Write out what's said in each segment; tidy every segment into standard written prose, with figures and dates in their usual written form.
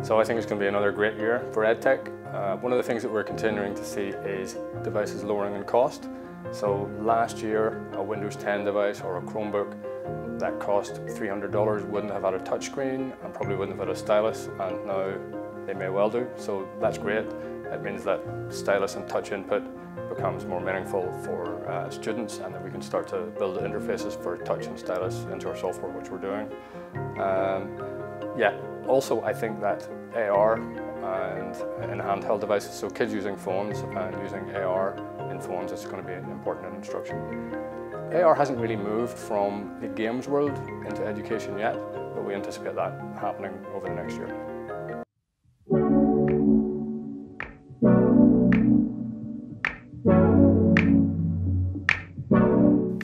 So I think it's going to be another great year for EdTech. One of the things that we're continuing to see is devices lowering in cost. So last year, a Windows 10 device or a Chromebook that cost $300 wouldn't have had a touchscreen and probably wouldn't have had a stylus, and now they may well do. So that's great. It means that stylus and touch input becomes more meaningful for students, and that we can start to build interfaces for touch and stylus into our software, which we're doing. Also I think that AR and in handheld devices, so kids using phones and using AR in phones is going to be important in instruction. AR hasn't really moved from the games world into education yet, but we anticipate that happening over the next year.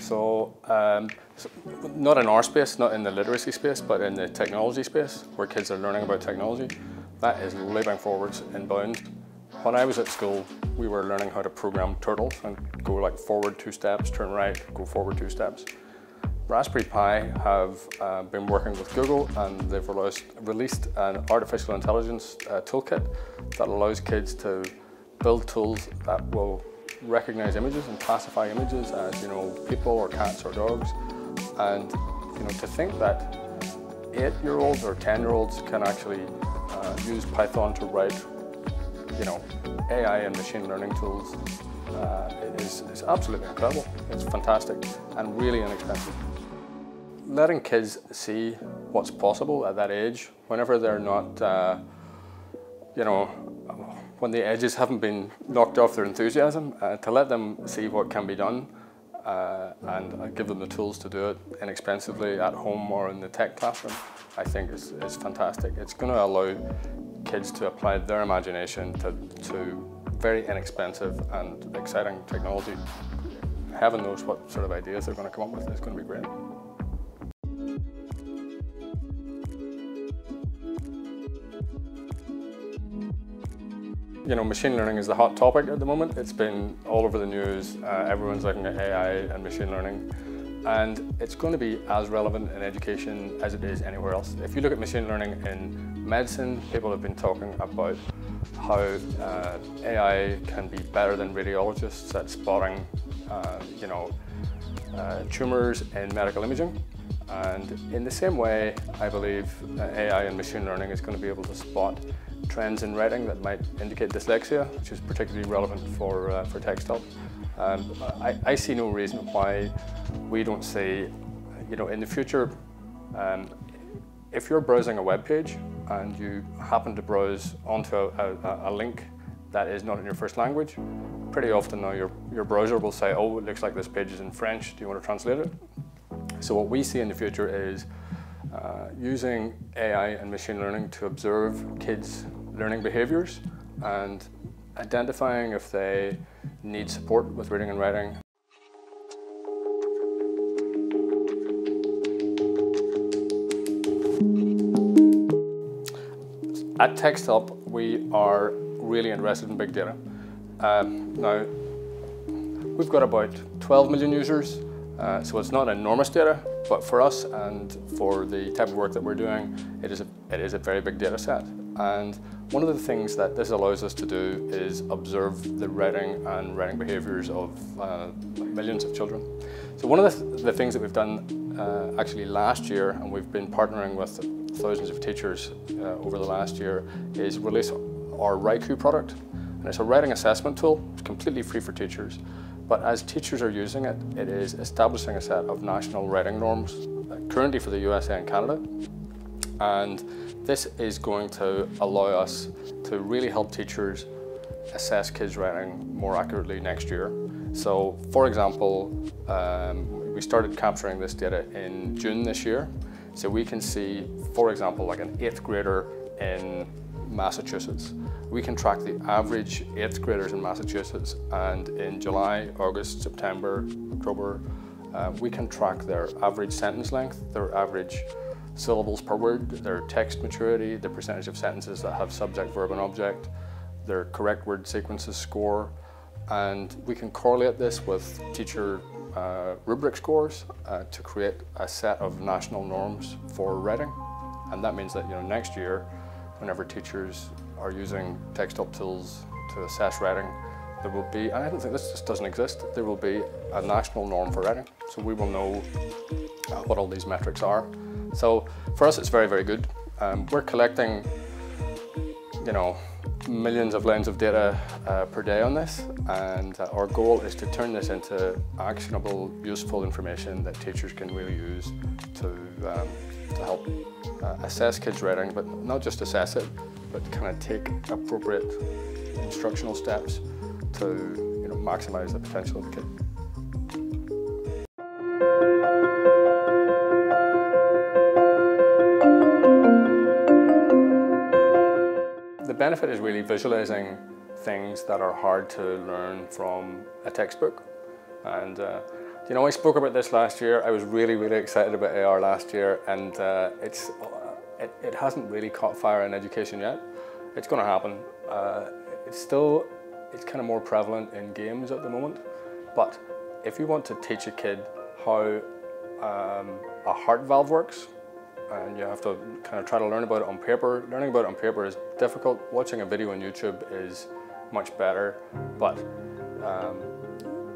So not in our space, not in the literacy space, but in the technology space, where kids are learning about technology, that is leaping forwards in bounds. When I was at school, we were learning how to program turtles and go like forward 2 steps, turn right, go forward 2 steps. Raspberry Pi have been working with Google, and they've released an artificial intelligence toolkit that allows kids to build tools that will recognize images and classify images as, people or cats or dogs. And to think that 8-year-olds or 10-year-olds can actually use Python to write AI and machine learning tools is absolutely incredible. It's fantastic and really inexpensive. Letting kids see what's possible at that age, whenever they're not, when the edges haven't been knocked off their enthusiasm, to let them see what can be done and give them the tools to do it inexpensively at home or in the tech classroom, I think is fantastic. It's going to allow kids to apply their imagination to very inexpensive and exciting technology. Heaven knows what sort of ideas they're going to come up with. It's going to be great. Machine learning is the hot topic at the moment. It's been all over the news. Everyone's looking at AI and machine learning. And it's going to be as relevant in education as it is anywhere else. If you look at machine learning in medicine, people have been talking about how AI can be better than radiologists at spotting tumours in medical imaging. And in the same way, I believe AI and machine learning is going to be able to spot trends in writing that might indicate dyslexia, which is particularly relevant for Texthelp. I see no reason why we don't see, in the future, if you're browsing a web page and you happen to browse onto a link that is not in your first language, pretty often now your browser will say, oh, it looks like this page is in French, do you want to translate it? So what we see in the future is using AI and machine learning to observe kids' learning behaviours and identifying if they need support with reading and writing. At Texthelp, we are really interested in big data. Now, we've got about 12 million users, so it's not enormous data, but for us and for the type of work that we're doing, it is a very big data set. And one of the things that this allows us to do is observe the writing and writing behaviours of millions of children. So one of the things that we've done actually last year, and we've been partnering with thousands of teachers over the last year, is release our Raiku product. And it's a writing assessment tool. It's completely free for teachers. But as teachers are using it, it is establishing a set of national writing norms, currently for the USA and Canada. And this is going to allow us to really help teachers assess kids' writing more accurately next year. So, for example, we started capturing this data in June this year. So we can see, for example, like an 8th grader in Massachusetts. We can track the average 8th graders in Massachusetts, and in July, August, September, October, we can track their average sentence length, their average syllables per word, their text maturity, the percentage of sentences that have subject, verb and object, their correct word sequences score, and we can correlate this with teacher rubric scores to create a set of national norms for writing. And that means that next year, whenever teachers are using Texthelp tools to assess writing, there will be, and I don't think this just doesn't exist, there will be a national norm for writing. So we will know what all these metrics are. So for us, it's very, very good. We're collecting, you know, millions of lines of data per day on this, and our goal is to turn this into actionable, useful information that teachers can really use to help assess kids' writing, but not just assess it, but kind of take appropriate instructional steps to, you know, maximize the potential of the kid. The benefit is really visualizing things that are hard to learn from a textbook. And you know, I spoke about this last year. I was really, really excited about AR last year, and it hasn't really caught fire in education yet. It's going to happen. It's kind of more prevalent in games at the moment. But if you want to teach a kid how a heart valve works, and you have to kind of try to learn about it on paper. Learning about it on paper is difficult. Watching a video on YouTube is much better, but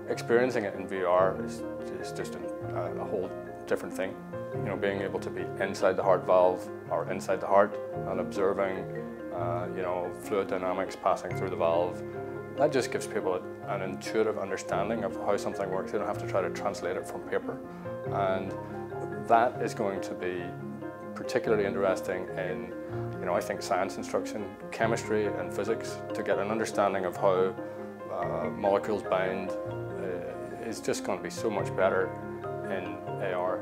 experiencing it in VR is just a whole different thing. You know, being able to be inside the heart valve or inside the heart and observing, you know, fluid dynamics passing through the valve. That just gives people an intuitive understanding of how something works. They don't have to try to translate it from paper, and that is going to be particularly interesting in, you know, I think science instruction, chemistry and physics, to get an understanding of how molecules bind is just going to be so much better in AR.